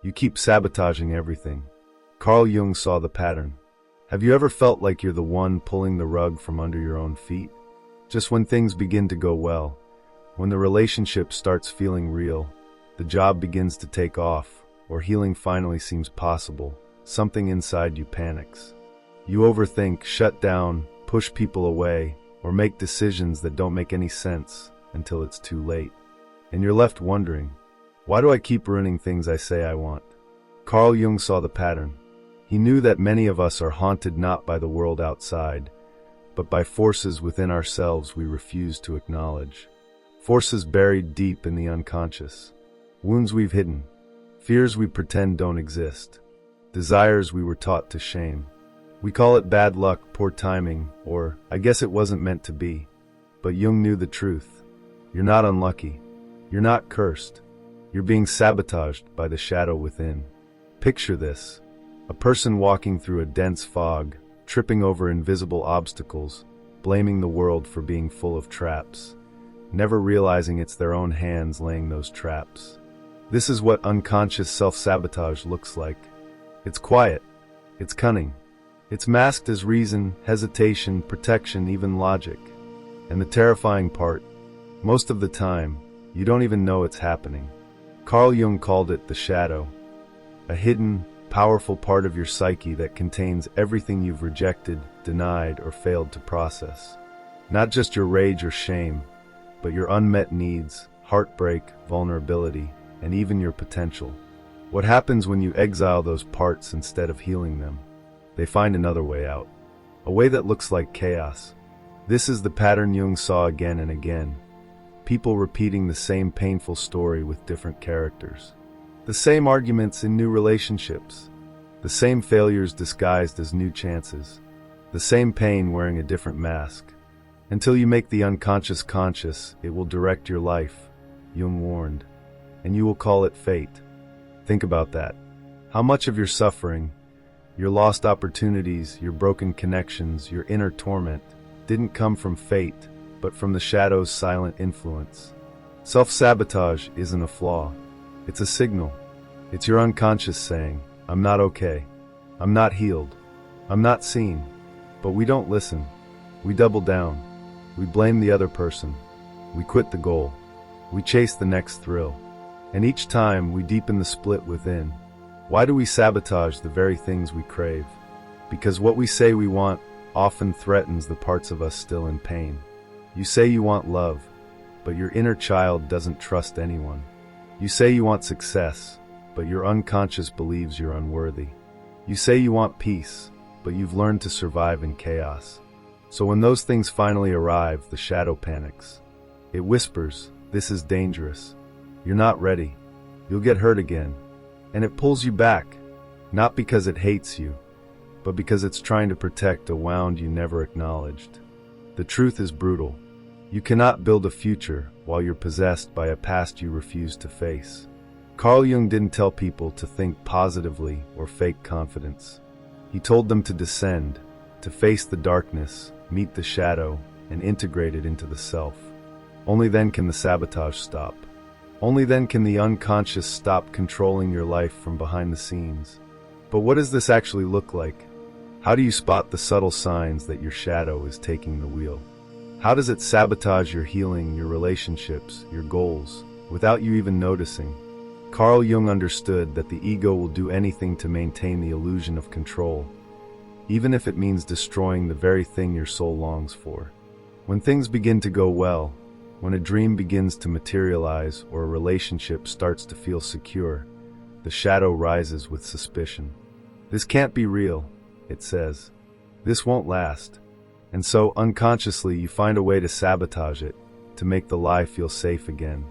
You keep sabotaging everything. Carl Jung saw the pattern. Have you ever felt like you're the one pulling the rug from under your own feet? Just when things begin to go well, when the relationship starts feeling real, the job begins to take off, or healing finally seems possible, something inside you panics. You overthink, shut down, push people away, or make decisions that don't make any sense until it's too late. And you're left wondering, why do I keep ruining things I say I want? Carl Jung saw the pattern. He knew that many of us are haunted not by the world outside, but by forces within ourselves we refuse to acknowledge. Forces buried deep in the unconscious. Wounds we've hidden. Fears we pretend don't exist. Desires we were taught to shame. We call it bad luck, poor timing, or I guess it wasn't meant to be. But Jung knew the truth. You're not unlucky. You're not cursed. You're being sabotaged by the shadow within. Picture this. A person walking through a dense fog, tripping over invisible obstacles, blaming the world for being full of traps, never realizing it's their own hands laying those traps. This is what unconscious self-sabotage looks like. It's quiet. It's cunning. It's masked as reason, hesitation, protection, even logic. And the terrifying part, most of the time, you don't even know it's happening. Carl Jung called it the shadow, a hidden, powerful part of your psyche that contains everything you've rejected, denied, or failed to process. Not just your rage or shame, but your unmet needs, heartbreak, vulnerability, and even your potential. What happens when you exile those parts instead of healing them? They find another way out. A way that looks like chaos. This is the pattern Jung saw again and again. People repeating the same painful story with different characters. The same arguments in new relationships. The same failures disguised as new chances. The same pain wearing a different mask. Until you make the unconscious conscious, it will direct your life, Jung warned. And you will call it fate. Think about that. How much of your suffering, your lost opportunities, your broken connections, your inner torment, didn't come from fate, but from the shadow's silent influence? Self-sabotage isn't a flaw. It's a signal. It's your unconscious saying, I'm not okay. I'm not healed. I'm not seen. But we don't listen. We double down. We blame the other person. We quit the goal. We chase the next thrill. And each time we deepen the split within. Why do we sabotage the very things we crave? Because what we say we want often threatens the parts of us still in pain. You say you want love, but your inner child doesn't trust anyone. You say you want success, but your unconscious believes you're unworthy. You say you want peace, but you've learned to survive in chaos. So when those things finally arrive, the shadow panics. It whispers, this is dangerous. You're not ready. You'll get hurt again. And it pulls you back, not because it hates you, but because it's trying to protect a wound you never acknowledged. The truth is brutal. You cannot build a future while you're possessed by a past you refuse to face. Carl Jung didn't tell people to think positively or fake confidence. He told them to descend, to face the darkness, meet the shadow, and integrate it into the self. Only then can the sabotage stop. Only then can the unconscious stop controlling your life from behind the scenes. But what does this actually look like? How do you spot the subtle signs that your shadow is taking the wheel? How does it sabotage your healing, your relationships, your goals, without you even noticing? Carl Jung understood that the ego will do anything to maintain the illusion of control, even if it means destroying the very thing your soul longs for. When things begin to go well, when a dream begins to materialize or a relationship starts to feel secure, the shadow rises with suspicion. This can't be real, it says. This won't last. And so, unconsciously, you find a way to sabotage it, to make the lie feel safe again.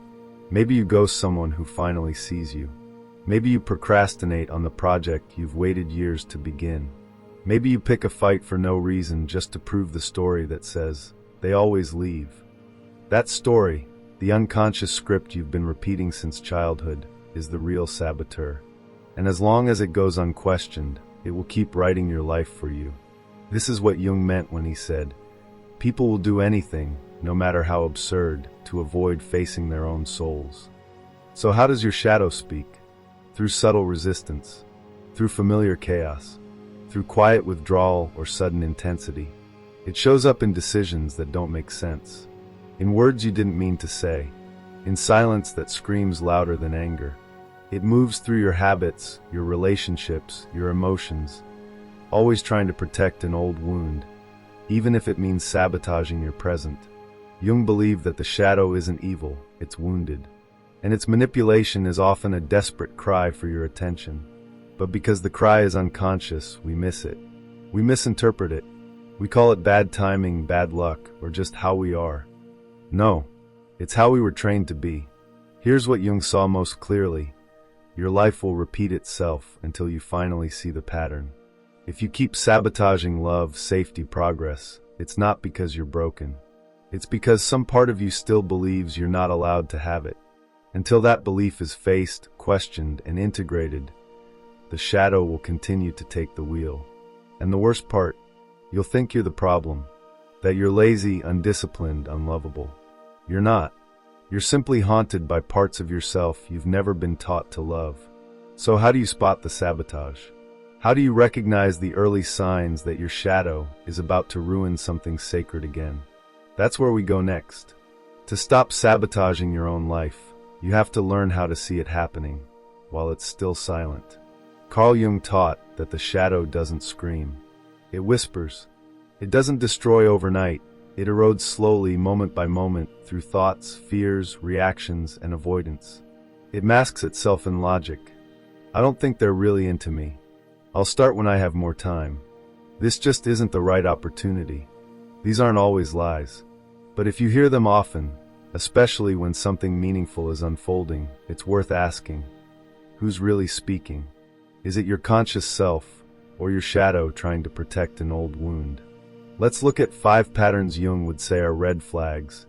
Maybe you ghost someone who finally sees you. Maybe you procrastinate on the project you've waited years to begin. Maybe you pick a fight for no reason just to prove the story that says, they always leave. That story, the unconscious script you've been repeating since childhood, is the real saboteur. And as long as it goes unquestioned, it will keep writing your life for you. This is what Jung meant when he said, people will do anything, no matter how absurd, to avoid facing their own souls. So how does your shadow speak? through subtle resistance, through familiar chaos, through quiet withdrawal or sudden intensity. It shows up in decisions that don't make sense, in words you didn't mean to say, in silence that screams louder than anger. It moves through your habits, your relationships, your emotions, always trying to protect an old wound, even if it means sabotaging your present. Jung believed that the shadow isn't evil, it's wounded, and its manipulation is often a desperate cry for your attention. But because the cry is unconscious, we miss it. We misinterpret it. We call it bad timing, bad luck, or just how we are. No, it's how we were trained to be. Here's what Jung saw most clearly. Your life will repeat itself until you finally see the pattern. If you keep sabotaging love, safety, progress, it's not because you're broken. It's because some part of you still believes you're not allowed to have it. Until that belief is faced, questioned, and integrated, the shadow will continue to take the wheel. And the worst part, you'll think you're the problem, that you're lazy, undisciplined, unlovable. You're not. You're simply haunted by parts of yourself you've never been taught to love. So how do you spot the sabotage? How do you recognize the early signs that your shadow is about to ruin something sacred again? That's where we go next. To stop sabotaging your own life, you have to learn how to see it happening while it's still silent. Carl Jung taught that the shadow doesn't scream. It whispers. It doesn't destroy overnight. It erodes slowly, moment by moment, through thoughts, fears, reactions, and avoidance. It masks itself in logic. I don't think they're really into me. I'll start when I have more time. This just isn't the right opportunity. These aren't always lies. But if you hear them often, especially when something meaningful is unfolding, it's worth asking, who's really speaking? Is it your conscious self, or your shadow trying to protect an old wound? Let's look at 5 patterns Jung would say are red flags,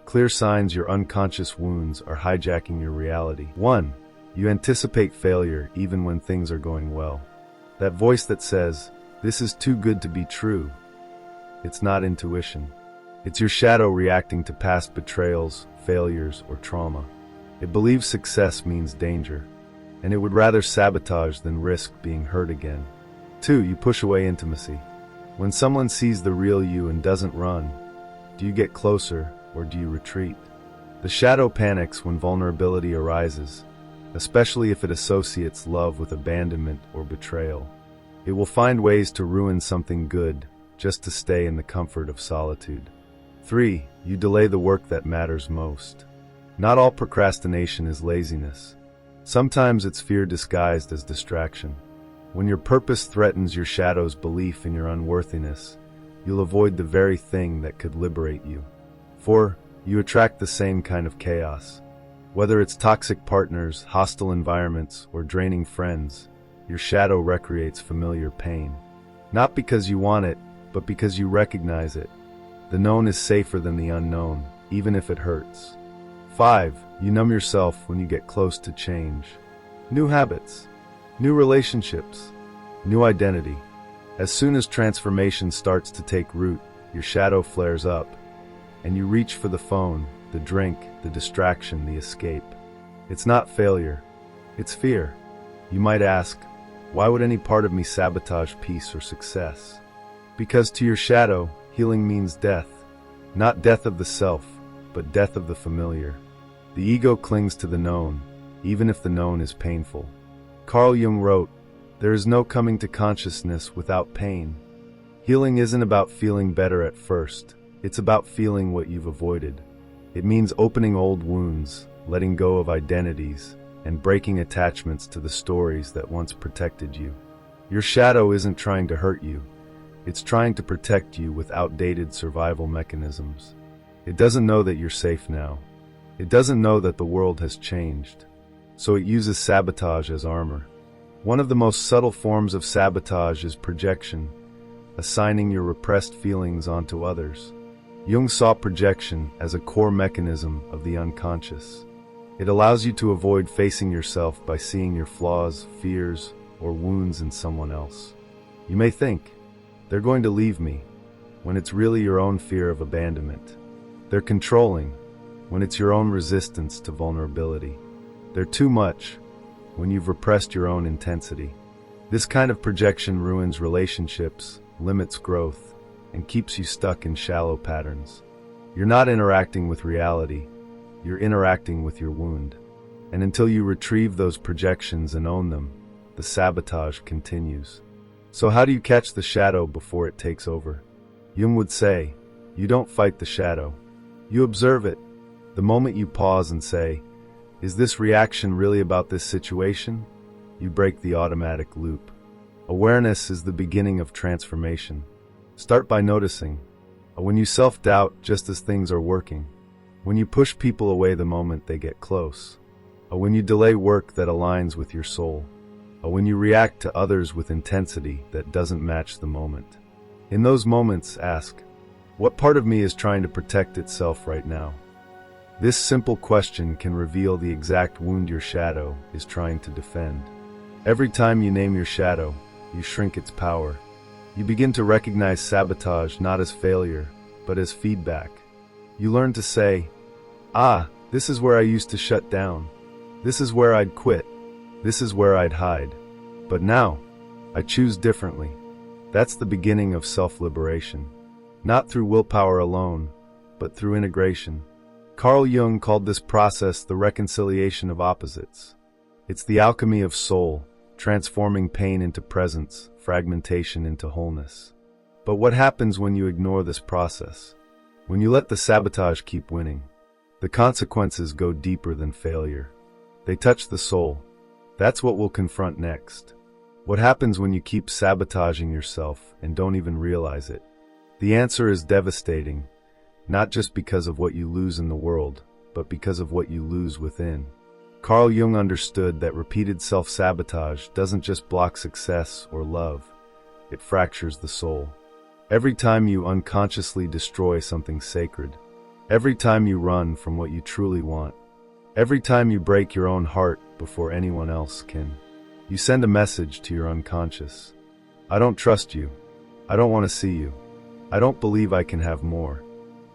clear signs your unconscious wounds are hijacking your reality. 1. You anticipate failure even when things are going well. That voice that says, "This is too good to be true." It's not intuition. It's your shadow reacting to past betrayals, failures, or trauma. It believes success means danger, and it would rather sabotage than risk being hurt again. 2. You push away intimacy. When someone sees the real you and doesn't run, do you get closer or do you retreat? The shadow panics when vulnerability arises, especially if it associates love with abandonment or betrayal. It will find ways to ruin something good just to stay in the comfort of solitude. 3. You delay the work that matters most. Not all procrastination is laziness. Sometimes it's fear disguised as distraction. When your purpose threatens your shadow's belief in your unworthiness, you'll avoid the very thing that could liberate you. 4. You attract the same kind of chaos. Whether it's toxic partners, hostile environments, or draining friends, your shadow recreates familiar pain. Not because you want it, but because you recognize it. The known is safer than the unknown, even if it hurts. 5. You numb yourself when you get close to change. New habits, new relationships, new identity. As soon as transformation starts to take root, your shadow flares up, and you reach for the phone, the drink, the distraction, the escape. It's not failure, it's fear. You might ask, why would any part of me sabotage peace or success? Because to your shadow, healing means death. Not death of the self, but death of the familiar. The ego clings to the known, even if the known is painful. Carl Jung wrote, "There is no coming to consciousness without pain." Healing isn't about feeling better at first. It's about feeling what you've avoided. It means opening old wounds, letting go of identities, and breaking attachments to the stories that once protected you. Your shadow isn't trying to hurt you. It's trying to protect you with outdated survival mechanisms. It doesn't know that you're safe now. It doesn't know that the world has changed. So it uses sabotage as armor. One of the most subtle forms of sabotage is projection, assigning your repressed feelings onto others. Jung saw projection as a core mechanism of the unconscious. It allows you to avoid facing yourself by seeing your flaws, fears, or wounds in someone else. You may think, they're going to leave me, when it's really your own fear of abandonment. They're controlling, when it's your own resistance to vulnerability. They're too much, when you've repressed your own intensity. This kind of projection ruins relationships, limits growth, and keeps you stuck in shallow patterns. You're not interacting with reality, you're interacting with your wound. And until you retrieve those projections and own them, the sabotage continues. So how do you catch the shadow before it takes over? Jung would say, you don't fight the shadow. You observe it. The moment you pause and say, is this reaction really about this situation? You break the automatic loop. Awareness is the beginning of transformation. Start by noticing. When you self-doubt just as things are working. When you push people away the moment they get close. When you delay work that aligns with your soul. When you react to others with intensity that doesn't match the moment. In those moments, ask, what part of me is trying to protect itself right now? This simple question can reveal the exact wound your shadow is trying to defend. Every time you name your shadow, you shrink its power. You begin to recognize sabotage not as failure, but as feedback. You learn to say, this is where I used to shut down. This is where I'd quit. This is where I'd hide. But now, I choose differently. That's the beginning of self-liberation. Not through willpower alone, but through integration. Carl Jung called this process the reconciliation of opposites. It's the alchemy of soul, transforming pain into presence, fragmentation into wholeness. But what happens when you ignore this process? When you let the sabotage keep winning? The consequences go deeper than failure. They touch the soul. That's what we'll confront next. What happens when you keep sabotaging yourself and don't even realize it? The answer is devastating, not just because of what you lose in the world, but because of what you lose within. Carl Jung understood that repeated self-sabotage doesn't just block success or love, it fractures the soul. Every time you unconsciously destroy something sacred, every time you run from what you truly want, every time you break your own heart before anyone else can, you send a message to your unconscious. I don't trust you. I don't want to see you. I don't believe I can have more.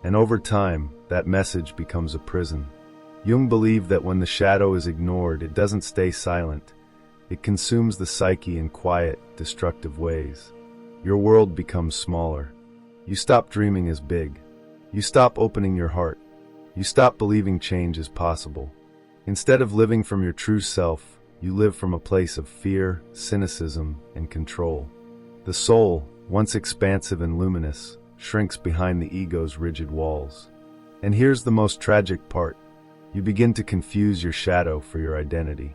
And over time, that message becomes a prison. Jung believed that when the shadow is ignored, it doesn't stay silent. It consumes the psyche in quiet, destructive ways. Your world becomes smaller. You stop dreaming as big. You stop opening your heart. You stop believing change is possible. Instead of living from your true self, you live from a place of fear, cynicism, and control. The soul, once expansive and luminous, shrinks behind the ego's rigid walls. And here's the most tragic part. You begin to confuse your shadow for your identity.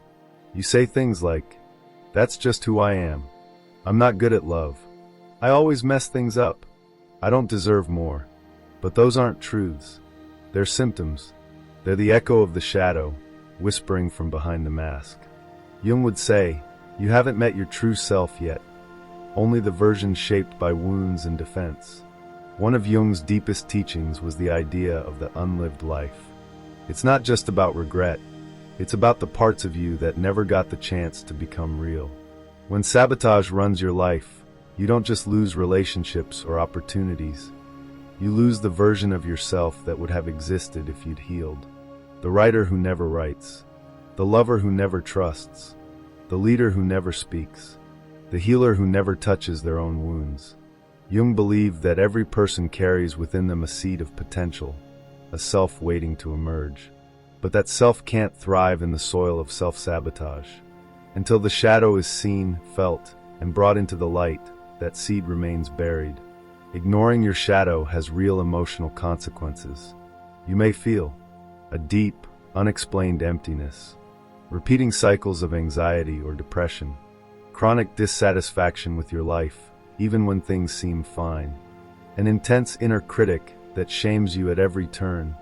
You say things like, that's just who I am. I'm not good at love. I always mess things up. I don't deserve more. But those aren't truths. They're symptoms. They're the echo of the shadow, whispering from behind the mask. Jung would say, you haven't met your true self yet, only the version shaped by wounds and defense. One of Jung's deepest teachings was the idea of the unlived life. It's not just about regret, it's about the parts of you that never got the chance to become real. When sabotage runs your life, you don't just lose relationships or opportunities. You lose the version of yourself that would have existed if you'd healed. The writer who never writes, the lover who never trusts, the leader who never speaks, the healer who never touches their own wounds. Jung believed that every person carries within them a seed of potential, a self waiting to emerge. But that self can't thrive in the soil of self-sabotage. Until the shadow is seen, felt, and brought into the light, that seed remains buried. Ignoring your shadow has real emotional consequences. You may feel a deep, unexplained emptiness, repeating cycles of anxiety or depression, chronic dissatisfaction with your life, even when things seem fine, an intense inner critic that shames you at every turn.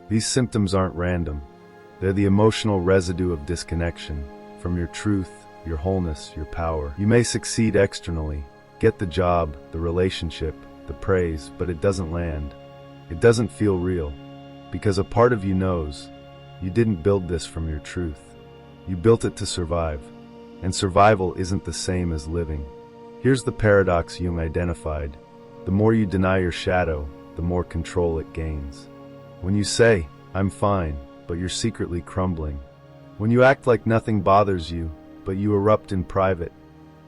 These symptoms aren't random. They're the emotional residue of disconnection from your truth, your wholeness, your power. You may succeed externally, get the job, the relationship, the praise, but it doesn't land. It doesn't feel real, because a part of you knows you didn't build this from your truth. You built it to survive, and survival isn't the same as living. Here's the paradox Jung identified. The more you deny your shadow, the more control it gains. When you say, I'm fine, but you're secretly crumbling, When you act like nothing bothers you, but you erupt in private.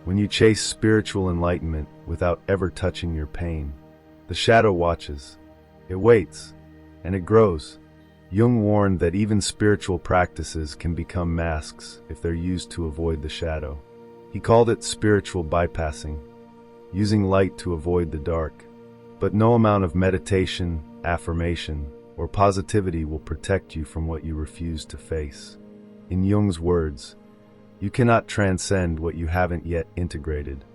When you chase spiritual enlightenment without ever touching your pain. The shadow watches. It waits. And it grows. Jung warned that even spiritual practices can become masks if they're used to avoid the shadow. He called it spiritual bypassing, using light to avoid the dark. But no amount of meditation, affirmation, or positivity will protect you from what you refuse to face. In Jung's words, you cannot transcend what you haven't yet integrated.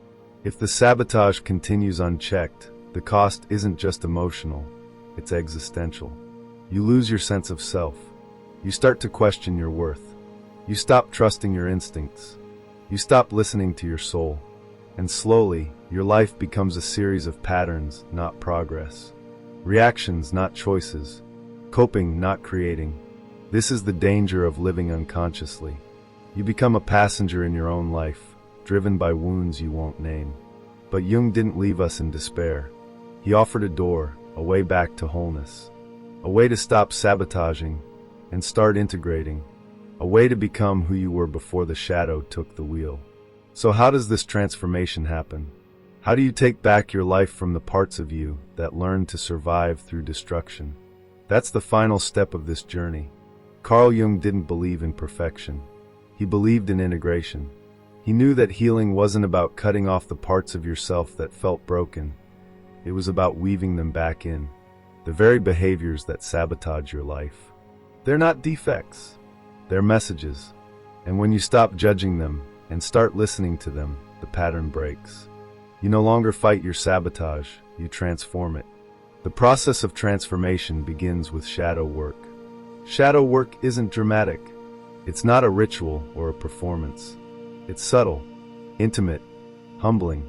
If the sabotage continues unchecked, the cost isn't just emotional, it's existential. You lose your sense of self. You start to question your worth. You stop trusting your instincts. You stop listening to your soul. And slowly, your life becomes a series of patterns, not progress. Reactions, not choices. Coping, not creating. This is the danger of living unconsciously. You become a passenger in your own life, driven by wounds you won't name. But Jung didn't leave us in despair. He offered a door, a way back to wholeness. A way to stop sabotaging and start integrating. A way to become who you were before the shadow took the wheel. So how does this transformation happen? How do you take back your life from the parts of you that learned to survive through destruction? That's the final step of this journey. Carl Jung didn't believe in perfection. He believed in integration. He knew that healing wasn't about cutting off the parts of yourself that felt broken. It was about weaving them back in. The very behaviors that sabotage your life. They're not defects. They're messages. And when you stop judging them and start listening to them, the pattern breaks. You no longer fight your sabotage, you transform it. The process of transformation begins with shadow work. Shadow work isn't dramatic. It's not a ritual or a performance. It's subtle, intimate, humbling.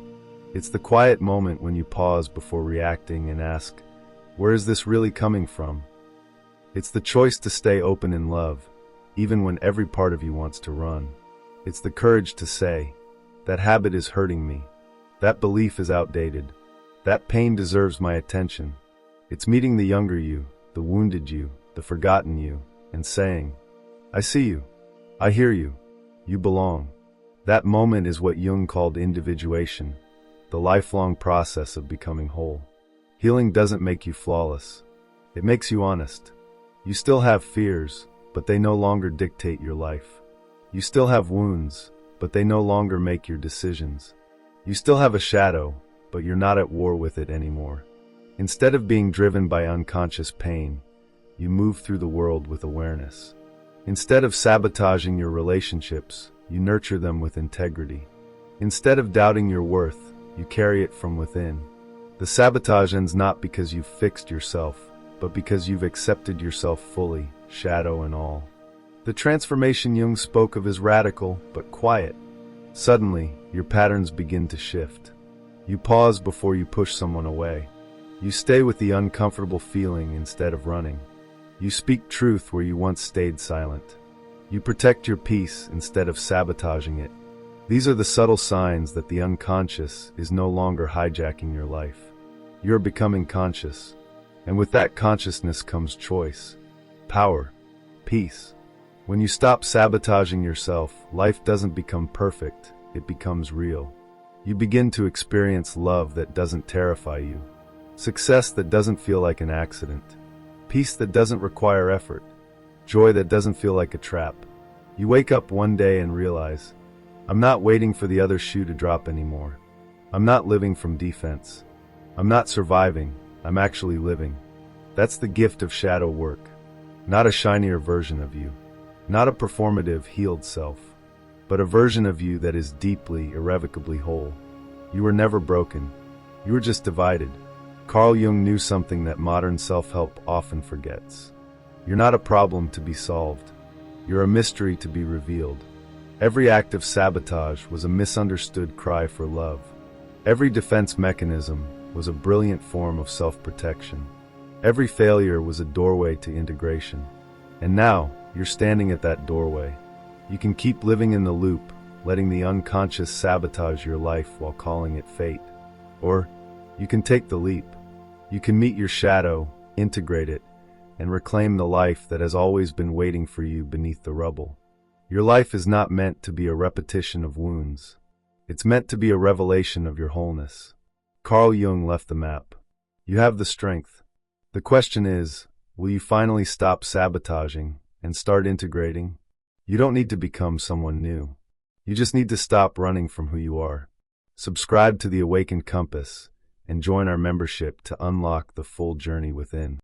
It's the quiet moment when you pause before reacting and ask, where is this really coming from? It's the choice to stay open in love, even when every part of you wants to run. It's the courage to say, that habit is hurting me. That belief is outdated. That pain deserves my attention. It's meeting the younger you, the wounded you, the forgotten you, and saying, I see you. I hear you. You belong. That moment is what Jung called individuation, the lifelong process of becoming whole. Healing doesn't make you flawless. It makes you honest. You still have fears, but they no longer dictate your life. You still have wounds, but they no longer make your decisions. You still have a shadow, but you're not at war with it anymore. Instead of being driven by unconscious pain, you move through the world with awareness. Instead of sabotaging your relationships, you nurture them with integrity. Instead of doubting your worth, you carry it from within. The sabotage ends not because you've fixed yourself, but because you've accepted yourself fully, shadow and all. The transformation Jung spoke of is radical, but quiet. Suddenly, your patterns begin to shift. You pause before you push someone away. You stay with the uncomfortable feeling instead of running. You speak truth where you once stayed silent. You protect your peace instead of sabotaging it. These are the subtle signs that the unconscious is no longer hijacking your life. You're becoming conscious. And with that consciousness comes choice, power, peace. When you stop sabotaging yourself, life doesn't become perfect, it becomes real. You begin to experience love that doesn't terrify you, success that doesn't feel like an accident, peace that doesn't require effort, joy that doesn't feel like a trap. You wake up one day and realize, I'm not waiting for the other shoe to drop anymore. I'm not living from defense. I'm not surviving, I'm actually living. That's the gift of shadow work. Not a shinier version of you. Not a performative, healed self. But a version of you that is deeply, irrevocably whole. You were never broken. You were just divided. Carl Jung knew something that modern self-help often forgets. You're not a problem to be solved. You're a mystery to be revealed. Every act of sabotage was a misunderstood cry for love. Every defense mechanism was a brilliant form of self-protection. Every failure was a doorway to integration. And now, you're standing at that doorway. You can keep living in the loop, letting the unconscious sabotage your life while calling it fate. Or, you can take the leap. You can meet your shadow, integrate it, and reclaim the life that has always been waiting for you beneath the rubble. Your life is not meant to be a repetition of wounds. It's meant to be a revelation of your wholeness. Carl Jung left the map. You have the strength. The question is, will you finally stop sabotaging and start integrating? You don't need to become someone new. You just need to stop running from who you are. Subscribe to the Awakened Compass and join our membership to unlock the full journey within.